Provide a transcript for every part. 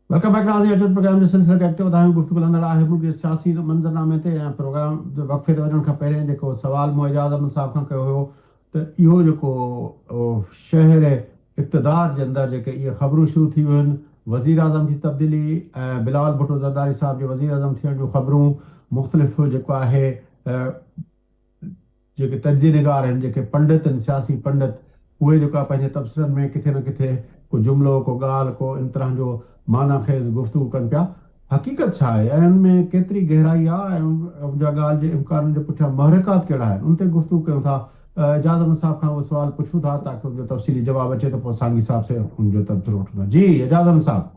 Welcome back नाज़रीन अजद programme जे सिलसिले खे अॻिते वधायूं गुफ़्तगू हलंदड़ आहे मुल्क जे सियासी मंज़रनामे ते ऐं प्रोग्राम जे वक़्फ़े ते वञण खां पहिरियों जेको सुवाल मूं एजाज़ अहमद साहब खां कयो हुयो त इहो जेको शहर इक़्तिदार जे अंदरि जेके इहे ख़बरूं शुरू थी वियूं आहिनि वज़ीर आज़म जी तब्दीली ऐं बिलावल भुट्टो ज़रदारी साहब जे वज़ीर आज़म थियण जूं ख़बरूं मुख़्तलिफ़ जेको आहे जेके तजिज़िये निगार आहिनि जेके पंडित आहिनि सियासी पंडित उहे जेको आहे पंहिंजे तबसरनि में किथे न किथे को जुमिलो को ॻाल्हि को इन तरह जो माना ख़ेज़ गुफ़्तगू कनि पिया हक़ीक़त छा आहे ऐं उनमें केतिरी गहराई आहे ऐं उनजा ॻाल्हि जे इम्काननि जे पुठियां महरकात कहिड़ा आहिनि उन ते गुफ़्तगू कयूं था एजाज़ अहमद साहब खां उहो सुवाल पुछूं था ताकि उनजो तफ़सीली जवाब अचे तो पोइ साॻी हिसाब से उनजो तबसरो वठूं था जी एजाज़ अहमद साहब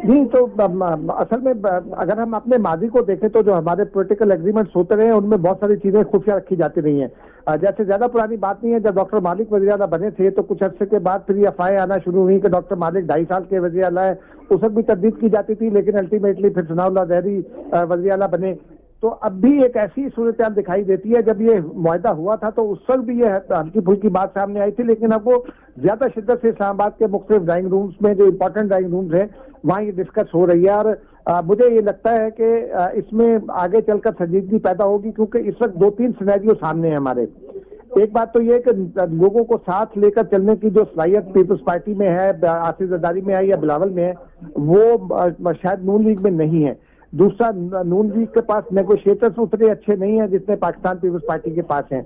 जी। तो असल में अगर हम अपने माजी को देखें तो जो हमारे पॉलिटिकल एग्रीमेंट्स होते रहे हैं उनमें बहुत सारी चीजें खुफिया रखी जाती रही हैं। जैसे ज्यादा पुरानी बात नहीं है, जब डॉक्टर मालिक वज़ीर आला बने थे तो कुछ अर्से के बाद फिर ये अफवाहें आना शुरू हुई कि डॉक्टर मालिक 2.5 साल के वज़ीर आला है। उस वक्त भी तजदीद की जाती थी, लेकिन अल्टीमेटली फिर सनाउल्लाह ज़हरी वज़ीर आला बने। तो अब भी एक ऐसी सूरत दिखाई देती है, जब ये मुआहदा हुआ था तो उस वक्त भी ये हल्की फुल्की बात सामने आई थी, लेकिन अब वो ज्यादा शिद्दत से इस्लामाबाद के मुख्तलिफ ड्राइंग रूम्स में जो इंपॉर्टेंट ड्राइंग रूम्स हैं वहाँ ये डिस्कस हो रही है। और मुझे ये लगता है कि इसमें आगे चलकर संजीदगी पैदा होगी, क्योंकि इस वक्त 2-3 सिनेरियो सामने हैं हमारे। एक बात तो ये कि लोगों को साथ लेकर चलने की जो सलाहियत पीपल्स पार्टी में है, आसिफ जरदारी में है या बिलावल में है, वो शायद नून लीग में नहीं है। दूसरा, नून लीग के पास नेगोशिएटर्स उतने अच्छे नहीं है जितने पाकिस्तान पीपल्स पार्टी के पास हैं।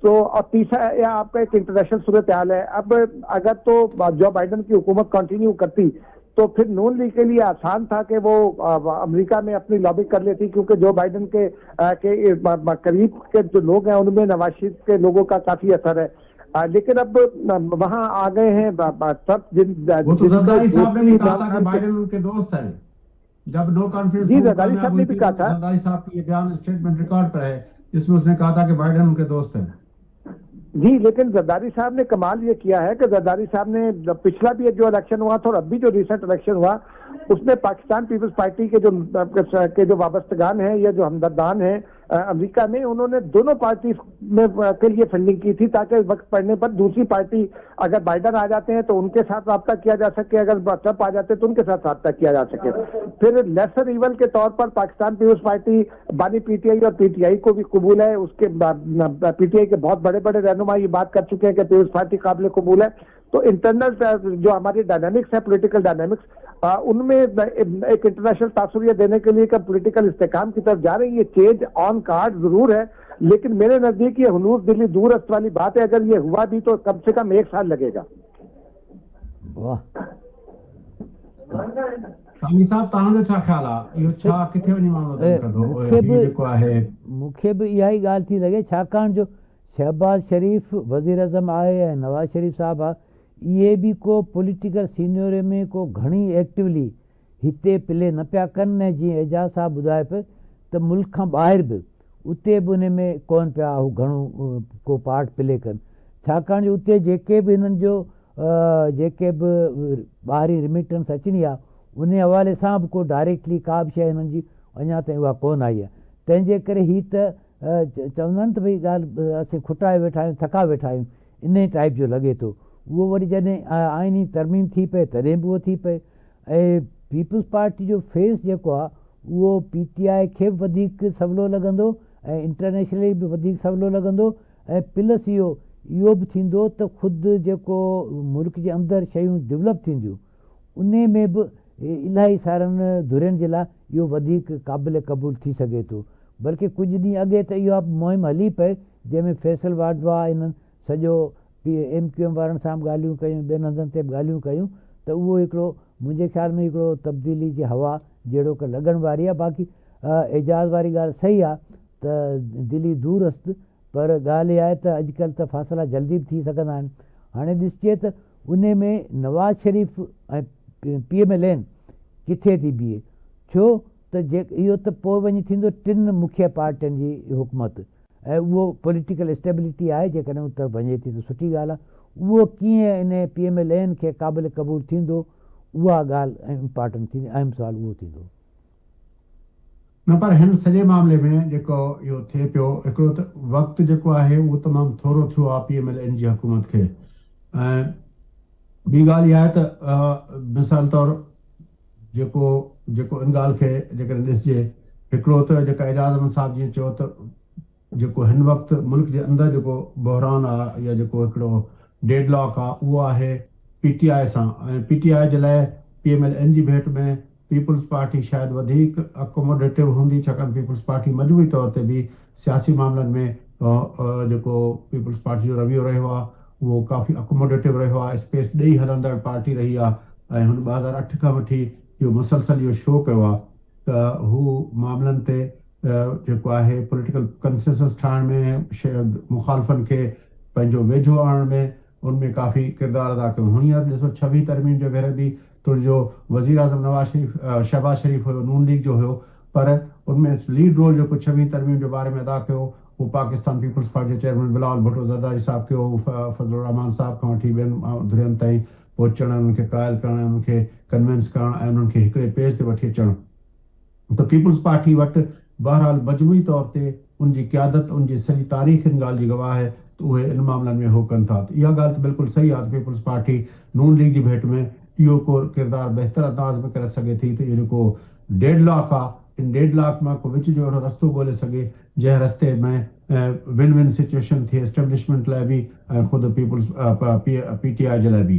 तो और तीसरा या आपका एक इंटरनेशनल सूरत हाल है। अब अगर तो जो बाइडन की हुकूमत कंटिन्यू करती तो फिर नून लीग के लिए आसान था कि वो अमेरिका में अपनी लॉबी कर लेती, क्योंकि जो बाइडन के करीब के जो लोग हैं उनमें नवाज शरीफ के लोगों का काफी असर है। लेकिन अब वहां आ गए हैं सब वो तो जरदारी साहब ने भी कहा था कि बाइडन उनके दोस्त है। जब नो कॉन्फ्रेंस जी जरदारी साहब ने भी कहा था, जरदारी साहब की ये बयान स्टेटमेंट रिकॉर्ड पर है जिसमें उसने कहा था कि बाइडन उनके दोस्त हैं। जी, लेकिन जरदारी साहब ने कमाल ये किया है कि जरदारी साहब ने पिछला भी जो इलेक्शन हुआ था और अभी जो रिसेंट इलेक्शन हुआ उसमें पाकिस्तान पीपल्स पार्टी के जो वाबस्तगान हैं या जो हमदर्दान हैं अमेरिका में, उन्होंने दोनों पार्टी में के लिए फंडिंग की थी, ताकि वक्त पड़ने पर दूसरी पार्टी अगर बाइडन आ जाते हैं तो उनके साथ राब्ता किया जा सके, अगर ट्रंप आ जाते हैं तो उनके साथ राब्ता किया जा सके। फिर लेसर इवल के तौर पर पाकिस्तान पीपल्स पार्टी बानी पीटीआई और पीटीआई को भी कबूल है। उसके पीटीआई के बहुत बड़े बड़े रहनुमा ये बात कर चुके हैं कि पीपल्स पार्टी काबिल कबूल है। तो इंटरनल जो हमारी डायनामिक्स है, पॉलिटिकल डायनामिक्स, उनमें एक इंटरनेशनल तासुरियत देने के लिए पॉलिटिकल इस्तेकाम की तरफ जा रही है। ये चेंज ऑन कार्ड जरूर है, लेकिन मेरे नजदीक ये हुनूर दिल्ली दूरस्त वाली बात है। अगर ये हुआ भी तो कम से कम 1 साल लगेगा। वाह सामी साहब, तव्हांजो छा ख़्यालु आहे? इहो छा किथे वञी मामलो कंदो? जेको आहे मूंखे बि इहा ई ॻाल्हि थी लॻे, छाकाणि जो शहबाज शरीफ़ वज़ीर आज़म आहे ऐं नवाज़ शरीफ़ साहब आहे, इहे बि को पॉलिटिकल सीनियोरे में को घणी एक्टिवली हिते प्ले न पिया कनि। ऐं जीअं एजाज़ साहब ॿुधाए पियो त मुल्क खां ॿाहिरि बि उते बि उन में कोन पिया हू घणो को पार्ट प्ले कनि, छाकाणि जो उते जेके बि हिननि जो जेके बि ॿाहिरीं रिमिटेंस अचणी आहे उन हवाले सां बि को डायरेक्टली का बि शइ हिननि जी अञा ताईं उहा कोन आई आहे। तंहिंजे करे हीअ त चवंदा आहिनि त भई ॻाल्हि असीं खुटाए वेठा आहियूं, थका वेठा आहियूं, इन टाइप जो लॻे थो। उहो वरी जॾहिं आइनी तरमीम थी पए तॾहिं बि उहो थी पए। ऐं पीपल्स पार्टी जो फेस जेको आहे उहो पीटीआई खे बि वधीक सवलो लॻंदो ऐं इंटरनेशनली बि वधीक सवलो लॻंदो। ऐं प्लस इहो बि थींदो त ख़ुदि जेको मुल्क जे अंदरि शयूं डेवलप थींदियूं उन में बि इलाही सारनि धुरियुनि जे लाइ इहो वधीक क़ाबिल क़बूल थी सघे थो। बल्कि कुझु ॾींहं अॻे त इहा मुहिम हली पए जंहिंमें फैसल वाडवा इन्हनि सॼो MQM वारनि सां बि ॻाल्हियूं कयूं, ॿियनि हंधनि ते बि ॻाल्हियूं कयूं, त उहो हिकिड़ो मुंहिंजे ख़्याल में हिकिड़ो तब्दीली जी हवा जहिड़ो की लॻण वारी आहे। बाक़ी एजाज़ वारी ॻाल्हि सही आहे त दिल्ली दूरस्त, पर ॻाल्हि इहा आहे त अॼुकल्ह त फ़ासिला जल्दी बि थी सघंदा आहिनि। हाणे ॾिसिजे त उन में नवाज़ शरीफ़ ऐं PMLN किथे थी बीहे, छो त इहो त पोइ वञी थींदो 3 मुख्य पार्टियुनि जी हुकूमत, ऐं उहो पॉलिटिकल स्टेबिलिटी आहे। जेकॾहिं उन तरफ़ वञे थी त सुठी ॻाल्हि आहे। उहो कीअं इन PMLN खे क़ाबिल क़बूल थींदो, उहा ॻाल्हि इम्पॉर्टेंट थींदी, अहम सुवाल उहो थींदो। न पर हिन सॼे मामले में जेको इहो थिए पियो, हिकिड़ो त वक़्तु जेको आहे उहो तमामु थोरो थियो आहे PMLN जी हुकूमत खे। ऐं ॿी ॻाल्हि इहा आहे त मिसाल तौरु जेको जेको इन ॻाल्हि खे जेकॾहिं ॾिसजे, हिकिड़ो त जेका एजाज़ अहमद साहब जीअं चयो त जेको हिन वक़्तु मुल्क जे अंदरि जेको बहरान आहे या जेको हिकिड़ो डेडलॉक आहे उहो आहे PTI सां, ऐं PTI जे लाइ PMLN जी भेट में पीपल्स पार्टी शायदि वधीक अकोमोडेटिव हूंदी, छाकाणि पीपल्स पार्टी मजमूई तौर ते बि सियासी मामलनि में जेको पीपल्स पार्टी जो रवैयो रहियो आहे उहो काफ़ी अकोमोडेटिव रहियो आहे, स्पेस ॾेई हलंदड़ पार्टी रही आहे। ऐं हुन 2008 खां वठी इहो मुसलसल इहो शो कयो आहे त हू मामलनि ते जेको आहे पॉलिटिकल कंसेंसस ठाहिण में, मुखालफ़नि खे पंहिंजो वेझो आणण में उनमें काफ़ी किरदारु अदा कयो। हींअर ॾिसो 26 तरमीम जे भेरे बि तुंहिंजो वज़ीर आज़म शहबाज शरीफ़ हुयो, नून लीग जो हुयो, पर उनमें लीड रोल जेको 26 तरमीम जे बारे में अदा कयो वो पाकिस्तान पीपल्स पार्टी जे चेयरमैन बिलावल भुट्टो ज़रदारी साहब कयो, फज़लुर रहमान साहब खां वठी ॿियनि धुरियुनि ताईं पहुचण, उन्हनि खे क़ाइल करणु, उन्हनि खे कन्विंस करणु ऐं उन्हनि खे हिकिड़े पेज ते वठी अचणु। त पीपल्स पार्टी वटि बहरहाल मजमूई तौर ते उनजी क़यादत, उनजी सॼी तारीख़ इन ॻाल्हि जी गवाह आहे त उहे इन मामलनि में हो कनि था। त इहा ॻाल्हि त बिल्कुलु सही आहे त पीपल्स पार्टी नून लीग जी भेट में इहो को किरदारु बहितर अंदाज़ में करे सघे थी त इहो जेको डेडलॉक आहे, इन डेडलॉक मां को विच जो अहिड़ो रस्तो ॻोल्हे सघे जंहिं रस्ते में विन विन सिचुएशन थिए एस्टेब्लिशमेंट लाइ बि ऐं ख़ुदि पीपल्स PTI जे लाइ बि।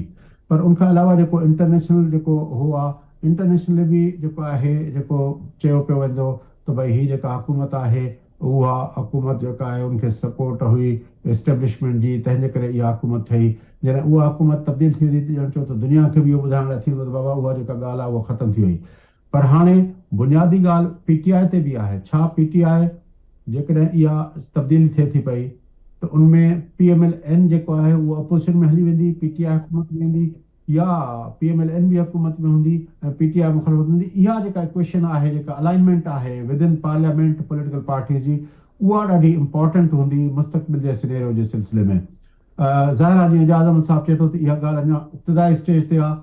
पर उनखां अलावा जेको इंटरनेशनल जेको हो आहे, इंटरनेशनल बि जेको आहे जेको चयो पियो वेंदो त भई हीअ जेका हुकूमत आहे उहा हुकूमत जेका आहे उनखे सपोर्ट हुई एस्टेब्लिशमेंट जी, तंहिंजे करे इहा हुकूमत ठही। जॾहिं उहा हुकूमत तब्दील थी वेंदी त ॼण चओ त दुनिया खे बि इहो ॿुधाइण लाइ थी वेंदो त बाबा उहा जेका ॻाल्हि आहे उहा ख़तमु थी वई। पर हाणे बुनियादी ॻाल्हि PTI ते बि आहे। छा PTI जेकॾहिं इहा तब्दीली थिए थी पई त उनमें PMLN जेको आहे उहो अपोज़िशन में हली वेंदी, PTI हुकूमत में वेंदी, या PMLN बि हुकूमत में हूंदी ऐं PTI मुख़ालिफ़त हूंदी। इहा जेका इक्वेशन आहे, जेका अलाइनमेंट आहे with in parliament political parties जी, उहा ॾाढी इंपॉर्टेंट हूंदी मुस्तक़बिल जे सिनेरियो जे सिलसिले में। ज़ाहिर आहे जीअं एजाज़ अहमद साहब चए थो त इहा ॻाल्हि अञा इब्तिदाई स्टेज ते आहे,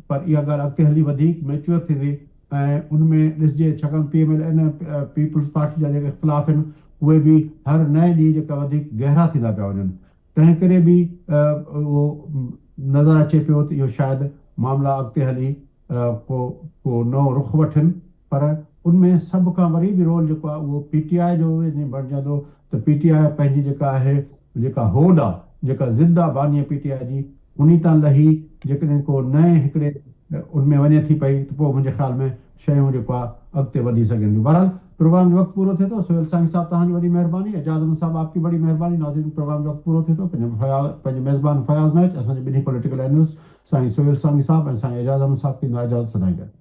पर इहा ॻाल्हि अॻिते हली वधीक मैच्योर थींदी ऐं उनमें ॾिसजे छाकाणि PMLN ऐं पीपल्स पार्टी जा जेके इख़्तिलाफ़ आहिनि उहे बि हर नए ॾींहुं जेका वधीक गहरा थींदा पिया वञनि। तंहिं करे बि उहो नज़र अचे पियो त इहो शायदि मामला अॻिते हली को नओं रुख़ वठनि, पर उनमें सभ खां वरी बि रोल जेको आहे उहो PTI जो बणिजंदो त PTI पंहिंजी जेका आहे जेका होड़ आहे, जेका ज़िद आहे बानीअ PTI जी, उन तां लही जेकॾहिं को नए हिकिड़े उनमें वञे थी पई त पोइ मुंहिंजे ख़्याल में शयूं जेको आहे अॻिते वधी सघनि थियूं। बहरहाल प्रोग्राम जो वक़्तु पूरो थिए थो। सोहेल सांगी साहब तव्हांजी वॾी महिरबानी, एजाज़ अहमद साहब आपकी बड़ी महिरबानी। नाज़रीन प्रोग्राम जो वक़्तु पूरो थिए थो। पंहिंजे मेज़बान फयाज़ नाइच, असांजे ॿिन्ही पॉलिटिकल एनालिस्ट साईं सोहेल सांगी साहब ऐं साईं एजाज़ अहमद साहब खे इजाज़त सदाईं।